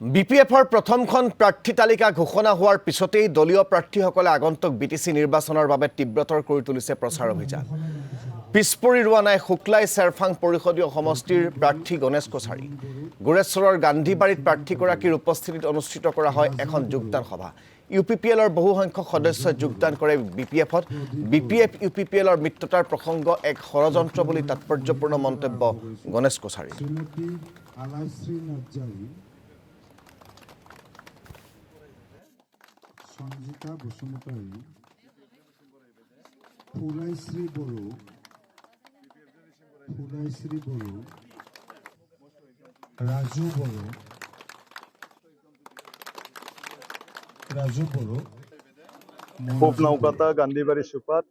বিপিএফৰ প্ৰথমখন প্ৰাৰ্থী তালিকা ঘোষণা হোৱাৰ পিছতেই দলীয় প্ৰাৰ্থীসকলে আগন্তুক বিটিচি নিৰ্বাচনৰ বাবে তীব্ৰতৰ কৰি তুলিছে প্ৰচাৰ অভিযান। পিছপৰি ৰোৱা নাই শুক্লাই চেৰফাং পৰিষদীয় সমষ্টিৰ প্ৰাৰ্থী গণেশ কছাৰী। গোৰেশ্বৰৰ গান্ধীবাৰীত প্ৰাৰ্থীগৰাকীৰ উপস্থিতিত অনুষ্ঠিত কৰা হয় এখন যোগদান সভা। ইউপিপিএলৰ বহুসংখ্যক সদস্যই যোগদান কৰে বিপিএফত। বিপিএফ ইউপিপিএলৰ মিত্ৰতাৰ প্ৰসংগ এক ষড়যন্ত্ৰ বুলি তাৎপৰ্যপূৰ্ণ মন্তব্য গণেশ কছাৰী। সঞ্জিতা বসুমতাৰী, ফুলাইশ্ৰী বড়ো, ৰাজু বড়ো, পূব নৌকাতা গান্ধীবাৰী চুপাত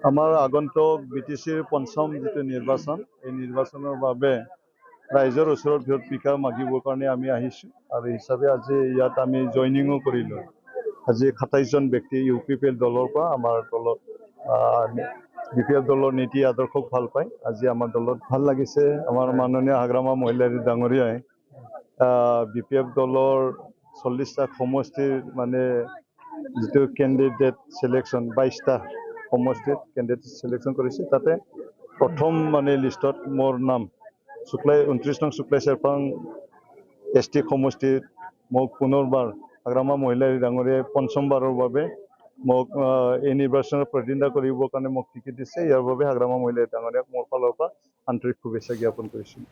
আমাৰ আগন্তুক বিটিচিৰ পঞ্চম যিটো নিৰ্বাচন, এই নিৰ্বাচনৰ বাবে ৰাইজৰ ওচৰত ভিৰত ভিক্ষা মাগিবৰ কাৰণে আমি আহিছোঁ আৰু হিচাপে আজি ইয়াত আমি জইনিঙো কৰিলোঁ। আজি ২৭ জন ব্যক্তি ইউপিপিএল দলৰ পৰা আমাৰ দলত বিপিএফ দলৰ নীতি আদৰ্শক ভাল পায়। আজি আমাৰ দলত ভাল লাগিছে। আমাৰ মাননীয় হাগ্ৰামা মহিলাৰী ডাঙৰীয়াই বিপিএফ দলৰ ৪০টা সমষ্টিৰ মানে যিটো কেণ্ডিডেট চিলেকশ্যন ২২টা সমষ্টিত কেণ্ডিডেট চিলেকশ্যন কৰিছে। তাতে প্ৰথম মানে লিষ্টত মোৰ নাম ২৯ নং শুক্লাই চেৰফাং ST সমষ্টিত মোক পুনৰবাৰ হাগ্ৰামা মহিলাৰী ডাঙৰীয়াই পঞ্চমবাৰৰ বাবে মোক এই নিৰ্বাচনত প্ৰতিদ্বন্দ্বিতা কৰিবৰ কাৰণে মোক টিকেট দিছে। ইয়াৰ বাবে হাগ্ৰামা মহিলাৰী ডাঙৰীয়াক মোৰ ফালৰ পৰা আন্তৰিক শুভেচ্ছা জ্ঞাপন কৰিছোঁ।